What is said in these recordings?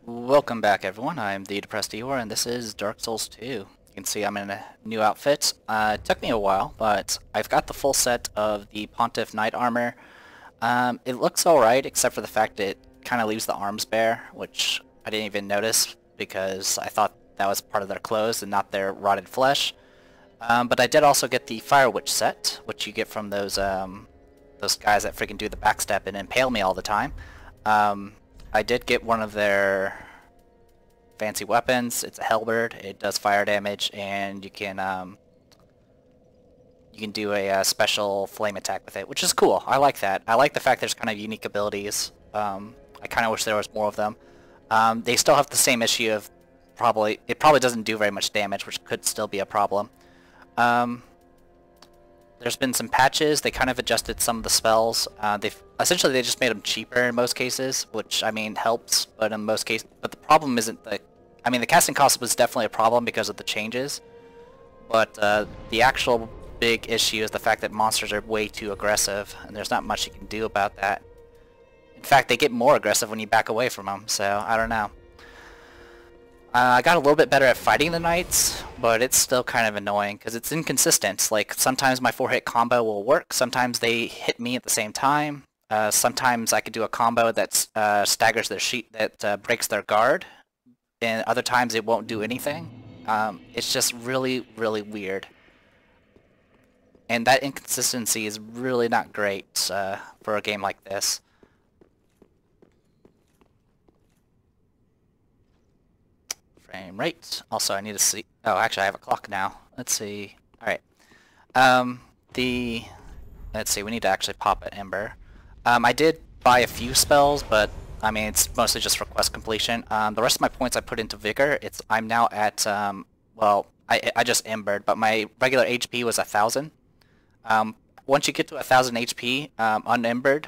Welcome back everyone, I'm the Depressed Eeyore and this is Dark Souls 2. You can see I'm in a new outfit. It took me a while, but I've got the full set of the Pontiff Knight armor. It looks alright except for the fact it kind of leaves the arms bare, which I didn't even notice because I thought that was part of their clothes and not their rotted flesh. But I did also get the Fire Witch set, which you get from those guys that freaking do the backstep and impale me all the time. I did get one of their fancy weapons. It's a halberd. It does fire damage, and you can do a special flame attack with it, which is cool. I like that. I like the fact there's kind of unique abilities. I kind of wish there was more of them. They still have the same issue of it probably doesn't do very much damage, which could still be a problem. There's been some patches. They kind of adjusted some of the spells. They just made them cheaper in most cases, which I mean helps, but in most cases, but the problem isn't the casting cost was definitely a problem because of the changes, but the actual big issue is the fact that monsters are way too aggressive, and there's not much you can do about that. In fact, they get more aggressive when you back away from them, so I don't know. I got a little bit better at fighting the knights, but it's still kind of annoying because it's inconsistent. Like, sometimes my 4-hit combo will work, sometimes they hit me at the same time. Sometimes I could do a combo that staggers their sheet, that breaks their guard, and other times it won't do anything. It's just really, really weird. And that inconsistency is really not great for a game like this. Frame rate. Also, I need to see. Oh, actually, I have a clock now. Let's see. All right. Let's see. We need to actually pop an ember. I did buy a few spells, but I mean it's mostly just for quest completion. The rest of my points I put into vigor. I'm now at well, I just embered, but my regular HP was 1,000. Once you get to 1,000 HP, unembered,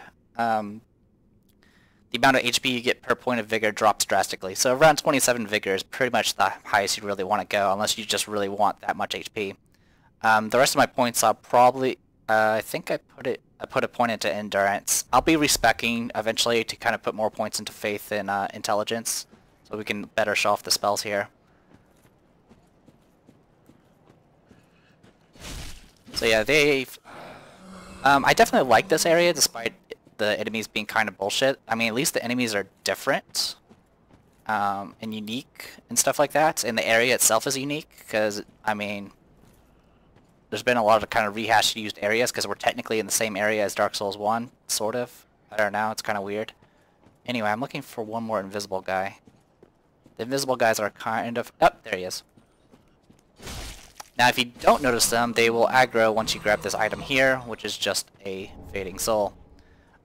the amount of HP you get per point of vigor drops drastically. So around 27 vigor is pretty much the highest you really want to go, unless you just really want that much HP. The rest of my points I'll probably, I think I put a point into endurance. I'll be respeccing eventually to kind of put more points into faith and intelligence, so we can better show off the spells here. So yeah, I definitely like this area despite the enemies being kind of bullshit. I mean, at least the enemies are different and unique and stuff like that, and the area itself is unique because, I mean, there's been a lot of kind of rehashed used areas because we're technically in the same area as Dark Souls 1, sort of. I don't know, it's kind of weird. Anyway, I'm looking for one more invisible guy. The invisible guys are kind of... Oh, there he is. Now, if you don't notice them, they will aggro once you grab this item here, which is just a fading soul.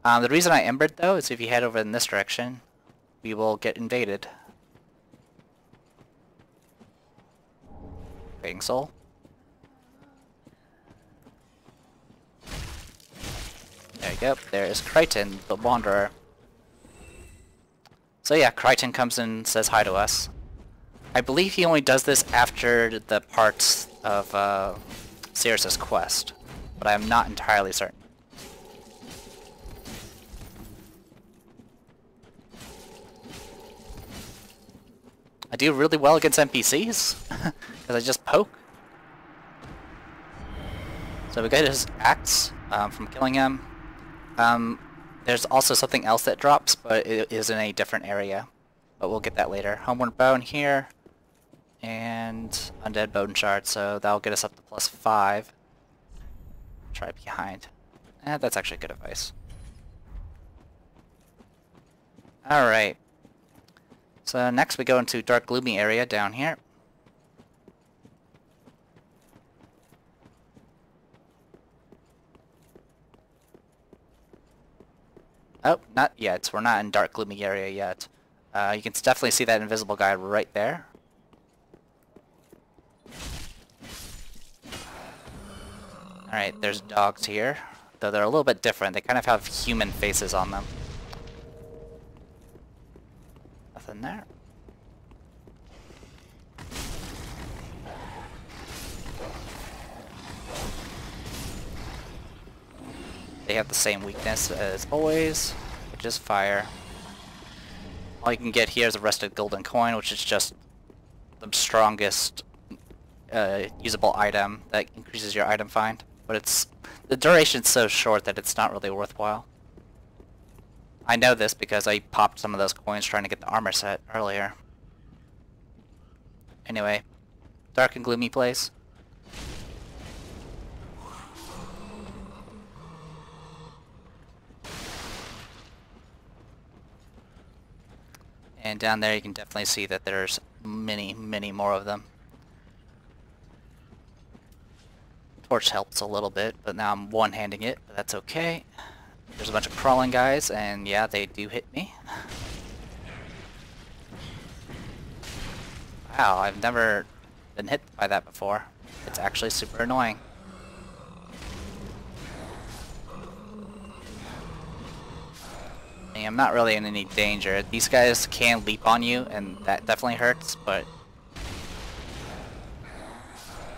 The reason I embered, though, is if you head over in this direction, we will get invaded. Fading soul. There you go. There is Crichton, the Wanderer. So yeah, Crichton comes in and says hi to us. I believe he only does this after the parts of Cirrus's quest, but I'm not entirely certain. I do really well against NPCs, because I just poke. So we get his axe from killing him. There's also something else that drops, but it is in a different area. But we'll get that later. Homeward Bone here, and Undead Bone Shard, so that'll get us up to +5. Try behind. That's actually good advice. Alright. So next we go into dark gloomy area down here. Oh, not yet. We're not in dark gloomy area yet. You can definitely see that invisible guy right there. Alright, there's dogs here, though they're a little bit different. They kind of have human faces on them. Nothing there. They have the same weakness as always, which is fire. All you can get here is a rusted golden coin, which is just the strongest usable item that increases your item find. But the duration's so short that it's not really worthwhile. I know this because I popped some of those coins trying to get the armor set earlier. Anyway, dark and gloomy place. And down there you can definitely see that there's many, many more of them. Torch helps a little bit, but now I'm one-handing it, but that's okay. There's a bunch of crawling guys, and yeah, they do hit me. Wow, I've never been hit by that before. It's actually super annoying. I'm not really in any danger. These guys can leap on you, and that definitely hurts, but...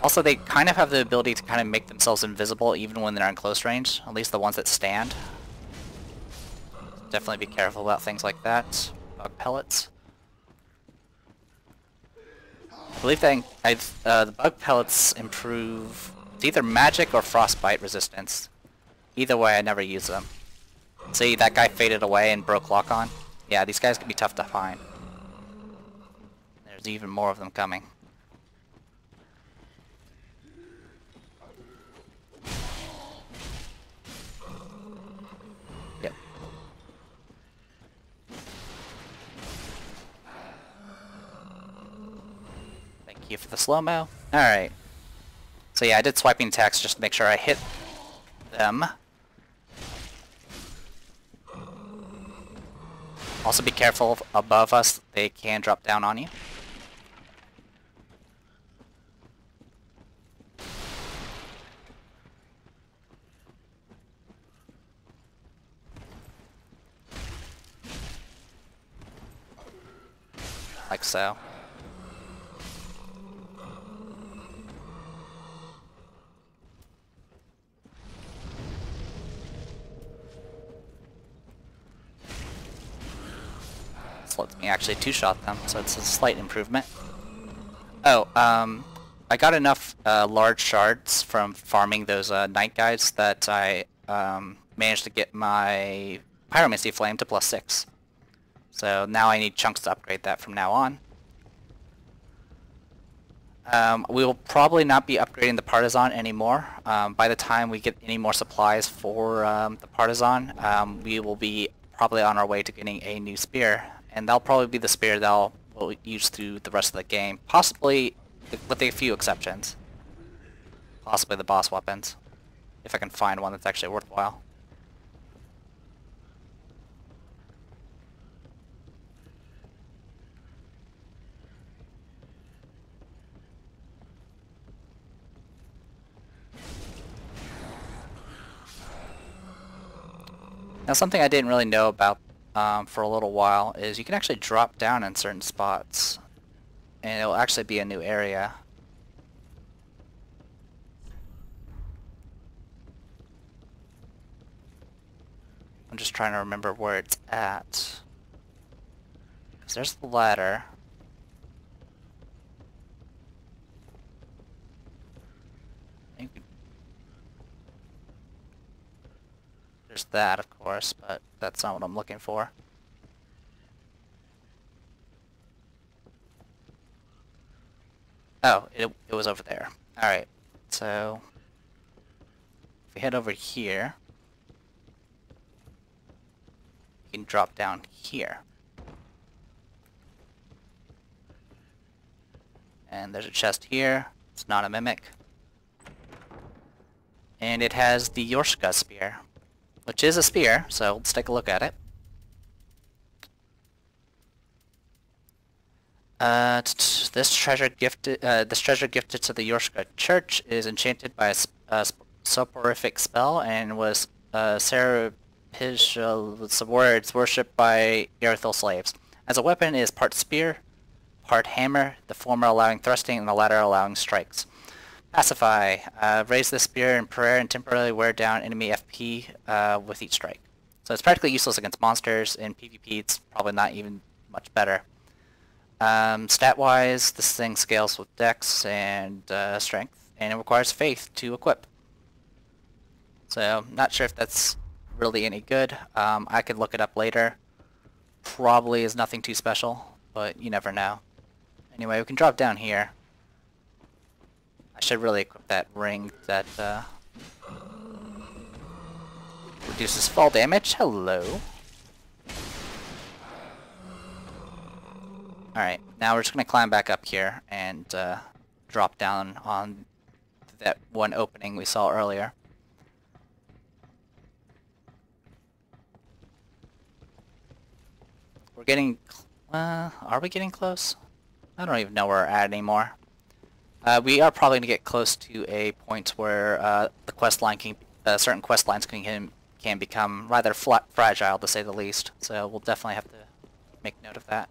Also, they kind of have the ability to kind of make themselves invisible even when they're in close range, at least the ones that stand. Definitely be careful about things like that. Bug pellets. I believe that the bug pellets improve either magic or frostbite resistance. Either way, I never use them. See, that guy faded away and broke lock on. Yeah, these guys can be tough to find. There's even more of them coming. Yep. Thank you for the slow-mo. Alright. So yeah, I did swiping attacks just to make sure I hit them. Also be careful above us, they can drop down on you. Like so. Lets me actually two-shot them, so it's a slight improvement. Oh, I got enough large shards from farming those night guys that I managed to get my pyromancy flame to +6. So now I need chunks to upgrade that from now on. We will probably not be upgrading the partisan anymore. By the time we get any more supplies for the partisan, we will be probably on our way to getting a new spear. And that'll probably be the spear that we'll use through the rest of the game. Possibly, with a few exceptions. Possibly the boss weapons. If I can find one that's actually worthwhile. Now something I didn't really know about for a little while is you can actually drop down in certain spots and it'll actually be a new area. I'm just trying to remember where it's at. 'Cause there's the ladder. There's that, of course, but that's not what I'm looking for. Oh, it was over there. Alright, so if we head over here, you can drop down here. And there's a chest here. It's not a mimic. And it has the Yorshka spear, which is a spear, so let's take a look at it. This treasure gifted to the Yorshka Church is enchanted by a soporific spell and was with some words worshipped by Irithyll slaves. As a weapon, it is part spear, part hammer, the former allowing thrusting and the latter allowing strikes. Pacify. Raise the spear in prayer and temporarily wear down enemy FP with each strike. So it's practically useless against monsters. In PvP, it's probably not even much better. Stat-wise, this thing scales with Dex and Strength, and it requires Faith to equip. So, not sure if that's really any good. I could look it up later. Probably is nothing too special, but you never know. Anyway, we can drop down here. I should really equip that ring that reduces fall damage. Hello. Alright, now we're just going to climb back up here and drop down on that one opening we saw earlier. We're getting... are we getting close? I don't even know where we're at anymore. We are probably going to get close to a point where the quest line can, certain quest lines can become rather fragile, to say the least. So we'll definitely have to make note of that.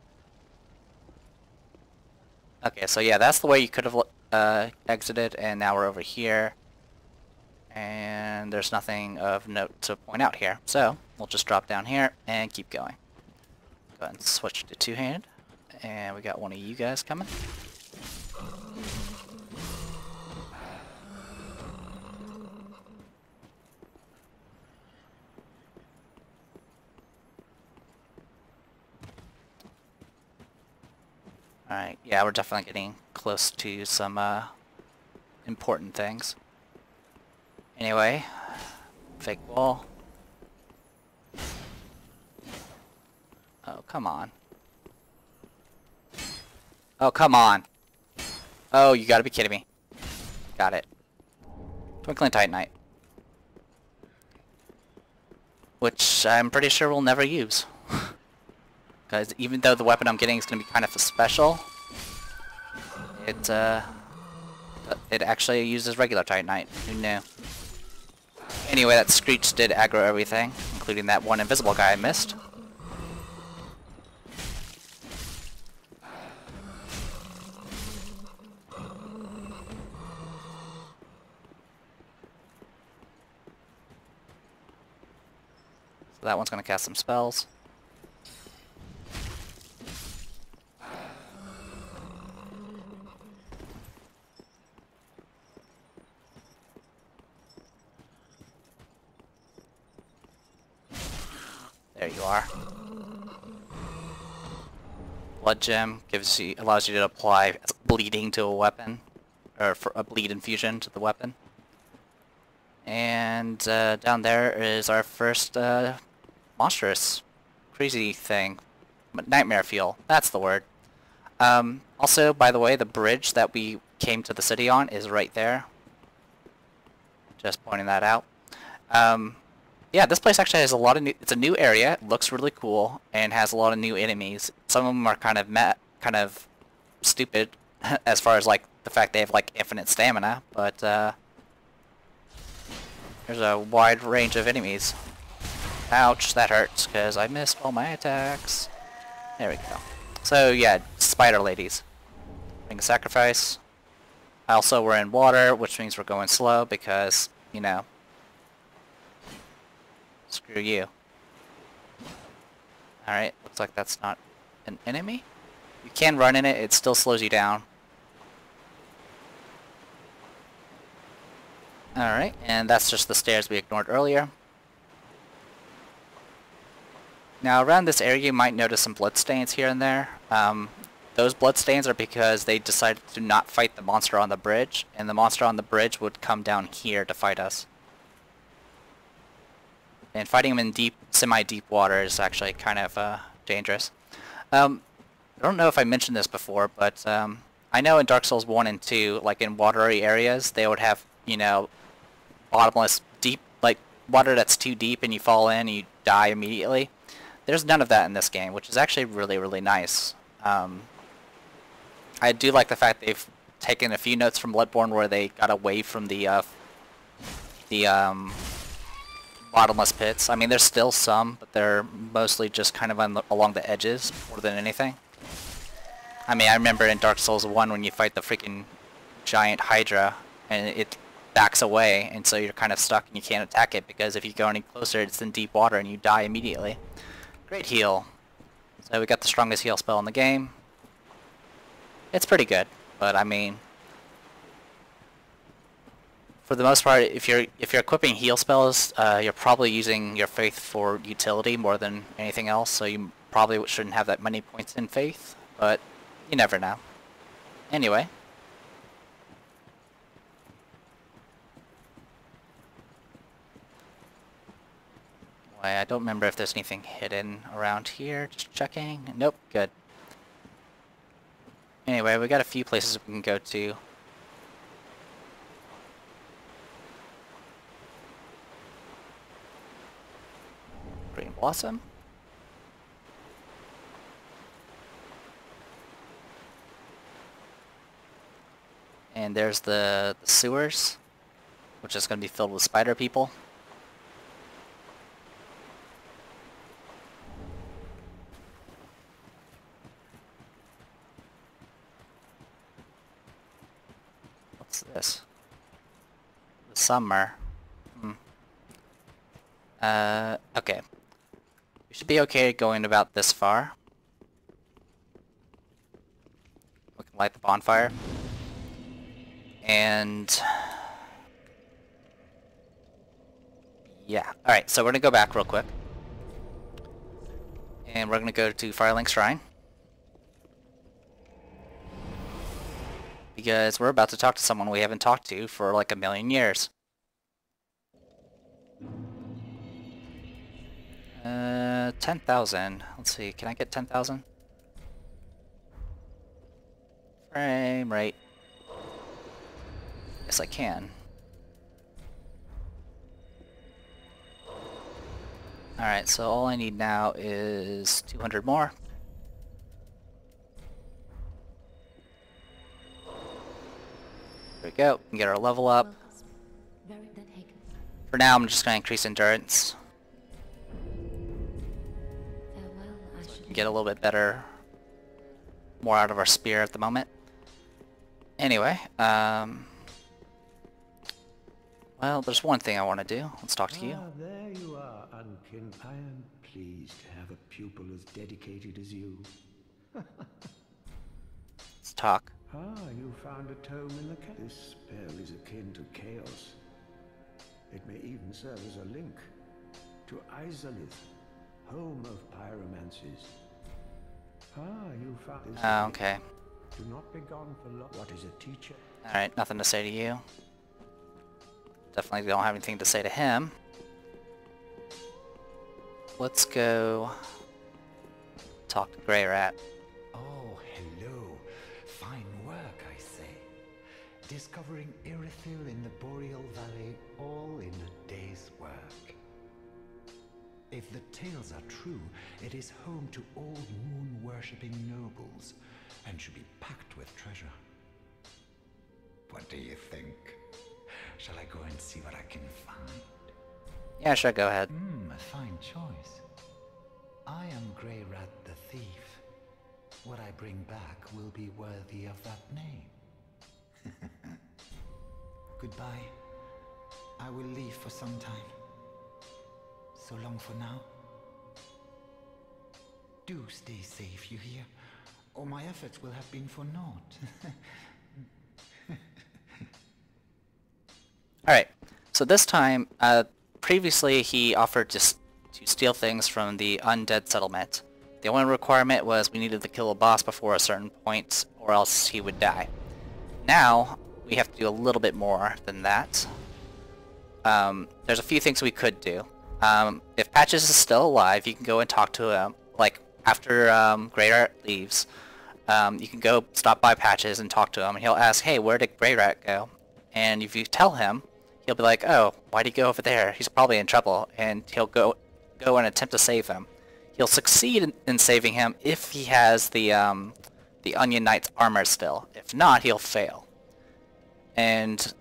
Okay, so yeah, that's the way you could have exited, and now we're over here. And there's nothing of note to point out here. So we'll just drop down here and keep going. Go ahead and switch to two-handed. And we got one of you guys coming. Alright, yeah, we're definitely getting close to some important things. Anyway, fake wall. Oh, come on. Oh, come on. Oh, you gotta be kidding me. Got it. Twinkling Titanite. Which I'm pretty sure we'll never use. Because even though the weapon I'm getting is going to be kind of a special, it actually uses regular Titanite. Who knew? Anyway, that Screech did aggro everything, including that one invisible guy I missed. So that one's going to cast some spells. There you are. Blood gem allows you to apply bleeding to a weapon, or for a bleed infusion to the weapon. And down there is our first monstrous, crazy thing, nightmare fuel. That's the word. Also, by the way, the bridge that we came to the city on is right there. Just pointing that out. Yeah, this place actually has a lot of new... It's a new area, it looks really cool, and has a lot of new enemies. Some of them are kind of stupid, as far as, like, the fact they have, like, infinite stamina, but, there's a wide range of enemies. Ouch, that hurts, because I missed all my attacks. There we go. So, yeah, spider ladies. Make a sacrifice. Also, we're in water, which means we're going slow, because, you know... Screw you. Alright, looks like that's not an enemy. You can run in it, it still slows you down. Alright, and that's just the stairs we ignored earlier. Now around this area you might notice some bloodstains here and there. Those bloodstains are because they decided to not fight the monster on the bridge, and the monster on the bridge would come down here to fight us. And fighting them in semi-deep water is actually kind of dangerous. I don't know if I mentioned this before, but I know in Dark Souls 1 and 2, like in watery areas, they would have, you know, bottomless, deep, like water that's too deep and you fall in and you die immediately. There's none of that in this game, which is actually really, really nice. I do like the fact they've taken a few notes from Bloodborne where they got away from the bottomless pits. I mean, there's still some, but they're mostly just kind of along the edges more than anything. I mean, I remember in Dark Souls 1 when you fight the freaking giant Hydra and it backs away, and so you're kind of stuck and you can't attack it because if you go any closer, it's in deep water and you die immediately. Great heal. So we got the strongest heal spell in the game. It's pretty good, but I mean, for the most part, if you're equipping heal spells, you're probably using your faith for utility more than anything else. So you probably shouldn't have that many points in faith, but you never know. Anyway. I don't remember if there's anything hidden around here. Just checking. Nope, good. Anyway, we got a few places we can go to. Green Blossom. And there's the sewers, which is going to be filled with spider people. What's this? The summer. Okay. We should be okay going about this far. We can light the bonfire. And yeah, alright, so we're gonna go back real quick. And we're gonna go to Firelink Shrine. Because we're about to talk to someone we haven't talked to for like a million years. 10,000. Let's see, can I get 10,000? Frame rate. Yes, I can. Alright, so all I need now is 200 more. There we go. We can get our level up. For now, I'm just going to increase endurance. So we can get a little bit better, more out of our spear at the moment. Anyway, well, there's one thing I want to do. Let's talk to you. There you are, Unkin. I am pleased to have a pupil as dedicated as you. Let's talk. You found a tome in the This spell is akin to chaos. It may even serve as a link to Irithyll, home of pyromancies. You found this. Okay. Do not be gone for long. What is a teacher? Alright, nothing to say to you. Definitely don't have anything to say to him. Let's go talk to Grey Rat. Oh, hello. Fine work, I say. Discovering Irithyll in the Boreal Valley, all in a day's work. If the tales are true, it is home to old moon-worshipping nobles, and should be packed with treasure. What do you think? Shall I go and see what I can find? Yeah, sure, go ahead. A fine choice. I am Grey Rat the Thief. What I bring back will be worthy of that name. Goodbye. I will leave for some time. So long for now. Do stay safe, you hear? Or my efforts will have been for naught. Alright, so this time, previously he offered to steal things from the undead settlement. The only requirement was we needed to kill a boss before a certain point, or else he would die. Now, we have to do a little bit more than that. There's a few things we could do. If Patches is still alive, you can go and talk to him, like, after Grey Rat leaves. You can go stop by Patches and talk to him, and he'll ask, hey, where did Grey Rat go? And if you tell him, he'll be like, oh, why'd he go over there? He's probably in trouble, and he'll go and attempt to save him. He'll succeed in saving him if he has the Onion Knight's armor still. If not, he'll fail. And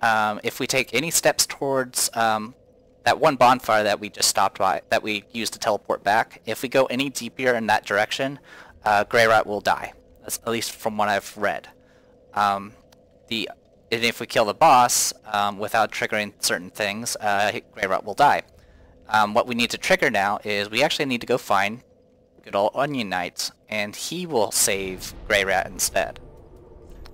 if we take any steps towards that one bonfire that we just stopped by, that we used to teleport back, if we go any deeper in that direction, Grey Rat will die. That's at least from what I've read. And if we kill the boss without triggering certain things, Grey Rat will die. What we need to trigger now is we actually need to go find good old Onion Knight, and he will save Grey Rat instead.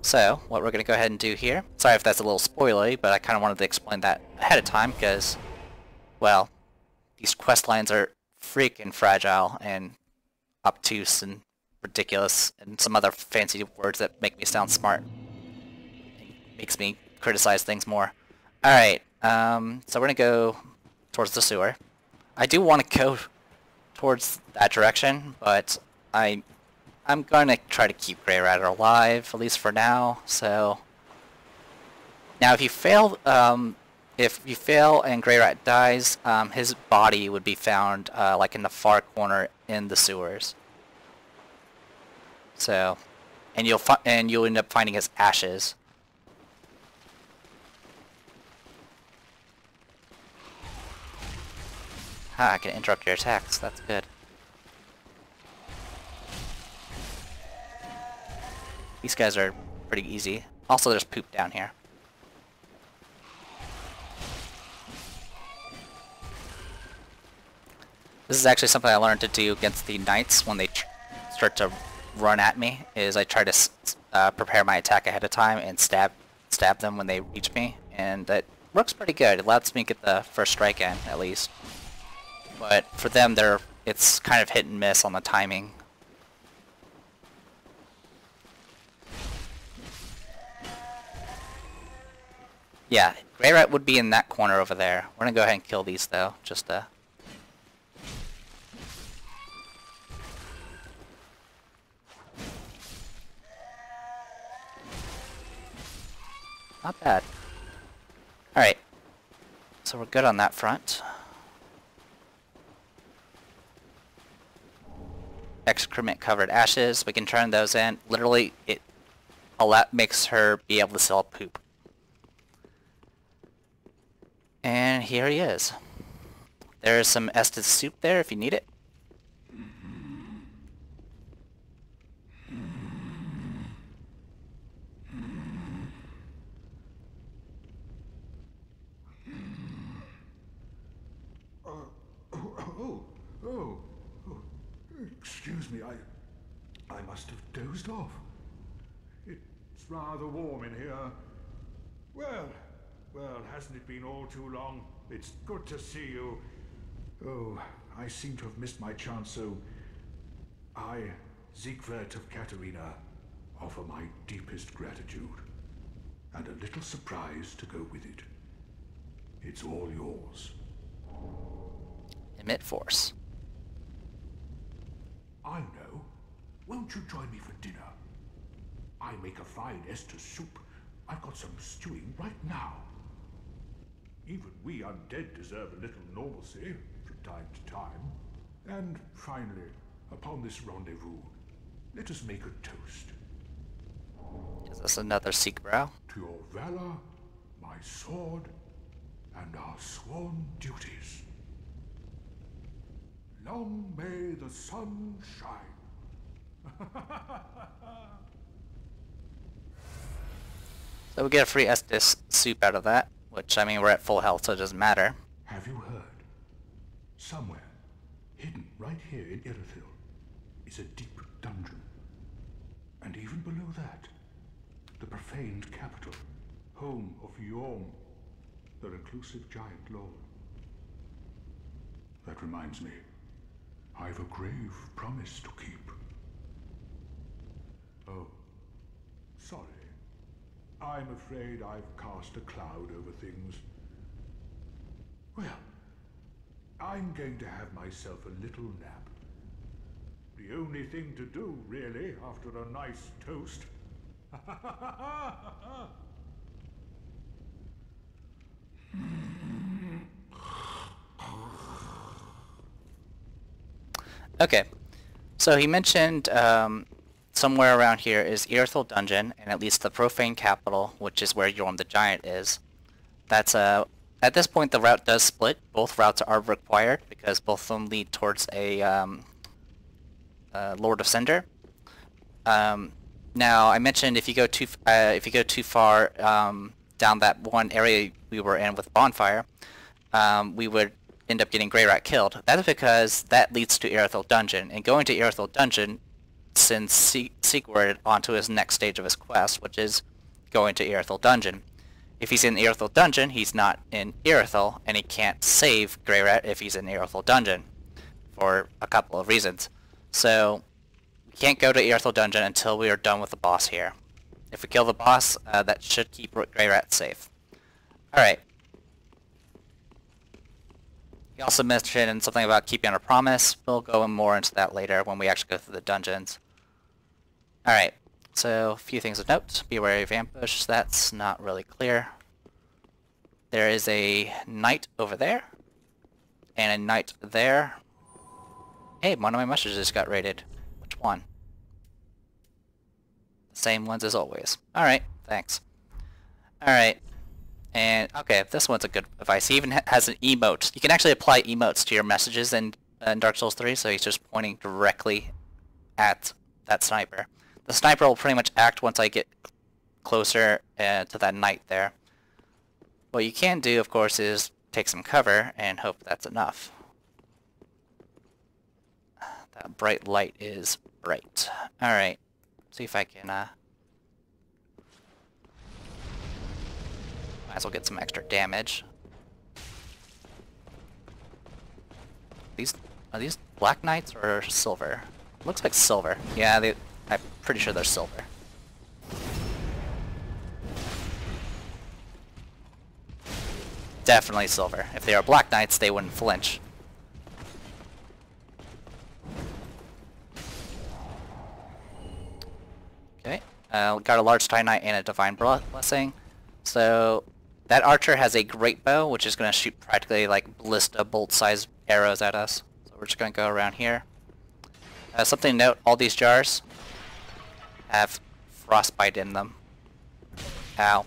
So, what we're going to go ahead and do here, sorry if that's a little spoilery, but I kind of wanted to explain that ahead of time because, well, these quest lines are freaking fragile and obtuse and ridiculous and some other fancy words that make me sound smart. It makes me criticize things more. Alright, so we're going to go towards the sewer. I do want to go towards that direction, but I'm gonna try to keep Grey Rat alive, at least for now. So now, if you fail and Grey Rat dies, his body would be found like in the far corner in the sewers. So, and you'll end up finding his ashes. I can interrupt your attacks. That's good. These guys are pretty easy. Also, there's poop down here. This is actually something I learned to do against the knights when they start to run at me. Is I try to prepare my attack ahead of time and stab them when they reach me, and that works pretty good. It lets me get the first strike in at least. But for them, it's kind of hit and miss on the timing. Yeah, Grey Rat would be in that corner over there. We're gonna go ahead and kill these though, just not bad. Alright, so we're good on that front. Excrement covered ashes, we can turn those in. Literally, it makes her be able to sell poop. And here he is. There's some Estes soup there if you need it. Excuse me, I must have dozed off. It's rather warm in here. Well, hasn't it been all too long? It's good to see you. Oh, I seem to have missed my chance, so I, Siegwart of Katarina, offer my deepest gratitude. And a little surprise to go with it. It's all yours. Emit force. I know. Won't you join me for dinner? I make a fine Estes soup. I've got some stewing right now. Even we undead deserve a little normalcy from time to time. And finally, upon this rendezvous, let us make a toast. Is this another Seekbrow? To your valor, my sword, and our sworn duties. Long may the sun shine. So we get a free Estes soup out of that, which, I mean, we're at full health, so it doesn't matter. Have you heard? Somewhere, hidden right here in Irithyll, is a deep dungeon. And even below that, the profaned capital, home of Yhorm, the reclusive giant lord. That reminds me, I've a grave promise to keep. Oh, sorry. I'm afraid I've cast a cloud over things. Well, I'm going to have myself a little nap. The only thing to do, really, after a nice toast. Okay, so he mentioned somewhere around here is Irithyll Dungeon, and at least the Profane Capital, which is where Yhorm the Giant is. That's at this point the route does split. Both routes are required because both of them lead towards a Lord of Cinder. Now I mentioned if you go too far down that one area we were in with Bonfire, we would end up getting Grey Rat killed. That is because that leads to Irithyll Dungeon, and going to Irithyll Dungeon sends Sigurd onto his next stage of his quest, which is going to Irithyll Dungeon. If he's in Irithyll Dungeon, he's not in Irithyll, and he can't save Grey Rat if he's in Irithyll Dungeon, for a couple of reasons. So, we can't go to Irithyll Dungeon until we are done with the boss here. If we kill the boss, that should keep Grey Rat safe. Alright. He also mentioned something about keeping our promise. We'll go more into that later when we actually go through the dungeons. Alright, so a few things of note. Be wary of ambush. That's not really clear. There is a knight over there. And a knight there. Hey, one of my mushrooms just got raided. Which one? The same ones as always. Alright, thanks. Alright. And, okay, this one's a good advice. He even has an emote. You can actually apply emotes to your messages in Dark Souls 3, so he's just pointing directly at that sniper. The sniper will pretty much act once I get closer to that knight there. What you can do, of course, is take some cover and hope that's enough. That bright light is bright. Alright, see if I can, might as well get some extra damage. Are these black knights or silver? Looks like silver. Yeah, I'm pretty sure they're silver. Definitely silver. If they are black knights, they wouldn't flinch. Okay, got a large tie knight and a divine blessing. So that archer has a great bow, which is going to shoot practically like ballista bolt-sized arrows at us. So we're just going to go around here. Something to note: all these jars have frostbite in them. Ow.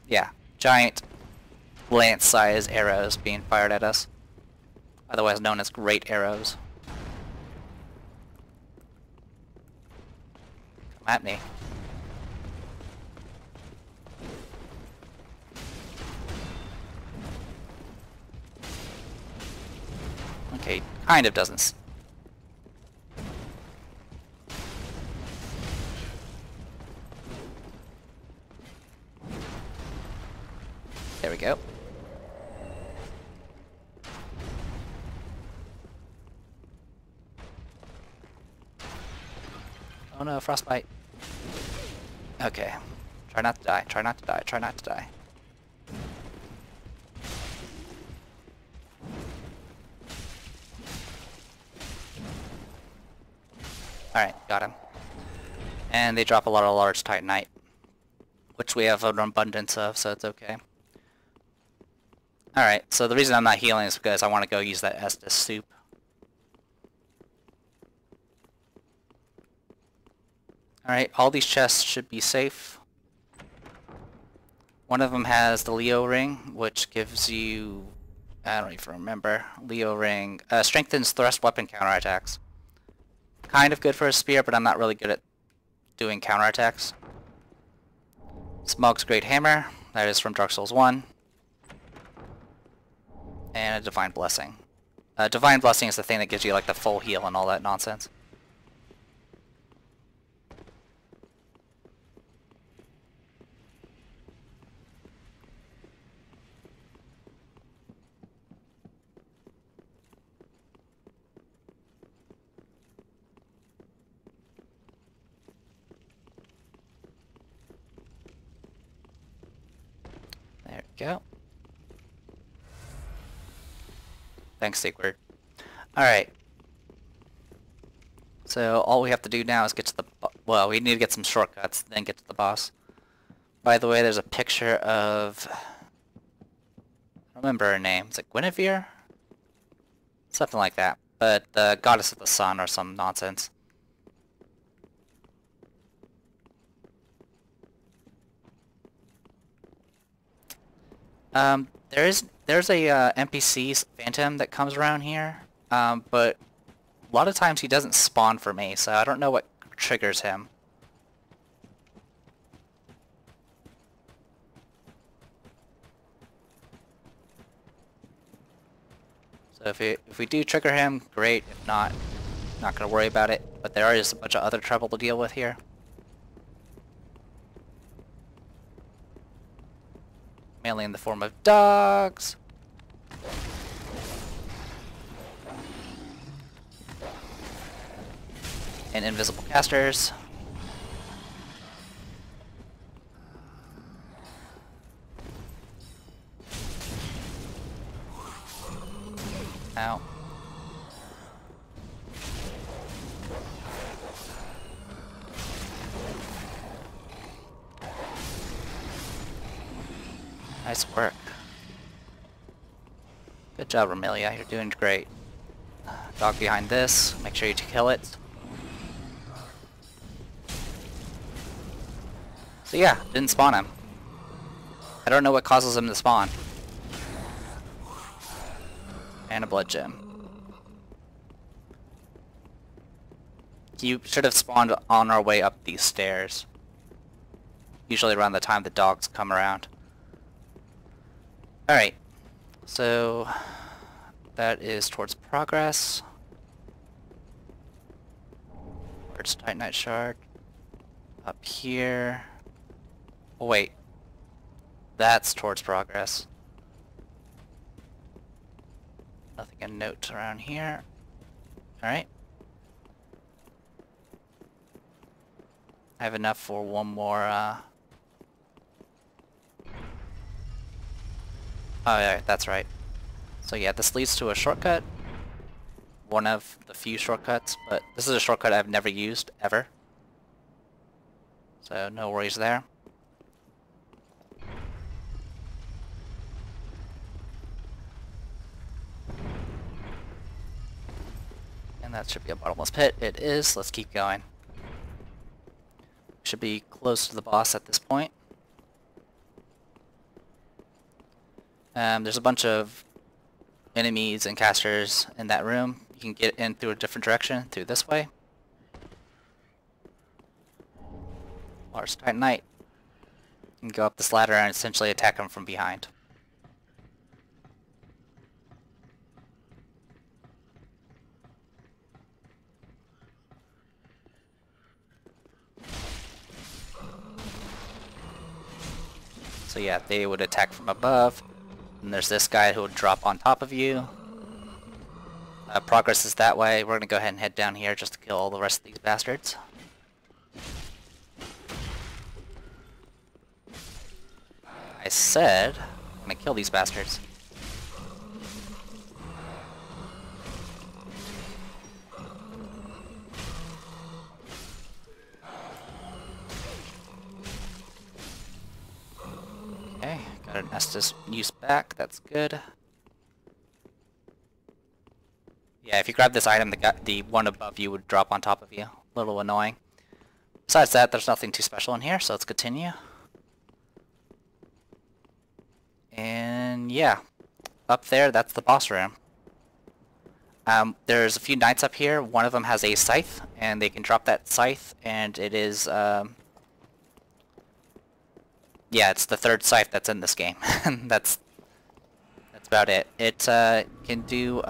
Yeah, giant lance-sized arrows being fired at us, otherwise known as great arrows. Come at me. Okay, kind of doesn't. There we go. Oh no, frostbite. Okay. Try not to die, try not to die, try not to die. Alright, got him. And they drop a lot of large titanite, which we have an abundance of, so it's okay. Alright, so the reason I'm not healing is because I want to go use that Estus soup. Alright, all these chests should be safe. One of them has the Leo ring, which gives you... I don't even remember. Leo ring. Strengthens thrust weapon counterattacks. Kind of good for a spear, but I'm not really good at doing counterattacks. Smog's Great Hammer. That is from Dark Souls 1. And a Divine Blessing. Divine Blessing is the thing that gives you like the full heal and all that nonsense. There we go. Thanks, Sigurd. Alright. So all we have to do now is get to the... Well, we need to get some shortcuts, then get to the boss. By the way, there's a picture of... I don't remember her name. Is it Guinevere? Something like that. But the goddess of the sun or some nonsense. There's a NPC phantom that comes around here, but a lot of times he doesn't spawn for me, so I don't know what triggers him. So if we do trigger him, great. If not, not gonna worry about it. But there is a bunch of other trouble to deal with here. Mainly in the form of dogs. And invisible casters. Ow. Nice work. Good job, Romelia. You're doing great. Dog behind this. Make sure you kill it. So yeah, didn't spawn him. I don't know what causes him to spawn. And a blood gem. You should have spawned on our way up these stairs. Usually around the time the dogs come around. Alright. So that is towards progress. Where's Titanite Shard? Up here. Oh wait. That's towards progress. Nothing of note around here. Alright. I have enough for one more, Oh yeah, that's right. So yeah, this leads to a shortcut. One of the few shortcuts, but this is a shortcut I've never used, ever. So no worries there. And that should be a bottomless pit. It is. Let's keep going. Should be close to the boss at this point. There's a bunch of enemies and casters in that room. You can get in through a different direction, through this way. Large Titanite. You can go up this ladder and essentially attack them from behind. So yeah, they would attack from above. And there's this guy who would drop on top of you. Progress is that way. We're going to go ahead and head down here just to kill all the rest of these bastards. I said I'm going to kill these bastards. Okay, got an Estus use back, that's good. Yeah, if you grab this item, the one above you would drop on top of you. A little annoying. Besides that, there's nothing too special in here, so let's continue. And yeah, up there, that's the boss room. There's a few knights up here. One of them has a scythe, and they can drop that scythe, and it is, yeah, it's the third scythe that's in this game. that's about it. It can do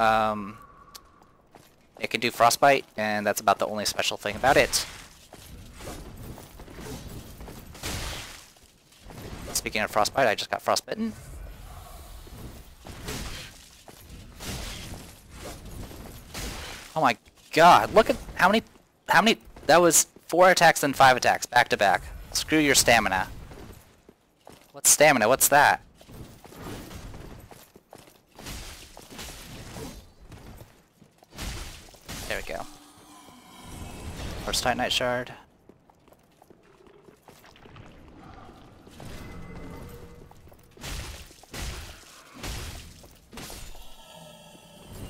frostbite, and that's about the only special thing about it. Speaking of frostbite, I just got frostbitten. Oh my god, look at how many, that was 4 attacks and 5 attacks, back to back. Screw your stamina. What's stamina? What's that? There we go. First Titanite Shard.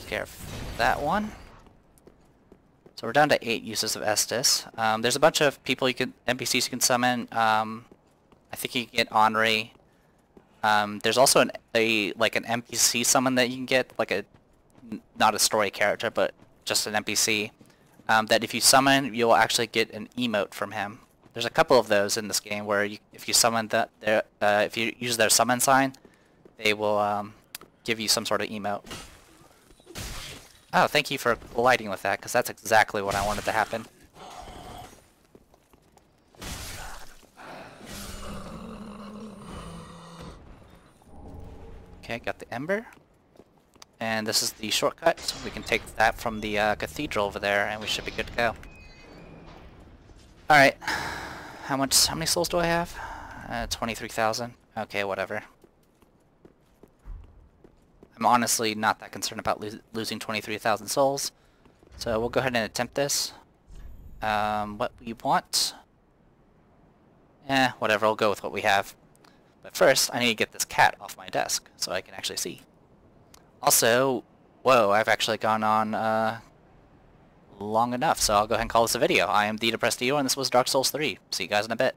Take care of that one. So we're down to 8 uses of Estus. There's a bunch of people NPCs you can summon. I think you can get Henri. There's also an NPC summon that you can get, like not a story character, but just an NPC. That if you summon, you'll actually get an emote from him. There's a couple of those in this game where if you summon if you use their summon sign, they will give you some sort of emote. Oh, thank you for colliding with that, because that's exactly what I wanted to happen. Okay, got the Ember. And this is the shortcut, so we can take that from the cathedral over there, and we should be good to go. Alright. How many souls do I have? 23,000. Okay, whatever. I'm honestly not that concerned about losing 23,000 souls. So we'll go ahead and attempt this. What we want... whatever, I'll go with what we have. But first, I need to get this cat off my desk, so I can actually see. Also, whoa, I've actually gone on, long enough, so I'll go ahead and call this a video. I am TheDepressedEO, and this was Dark Souls 3. See you guys in a bit.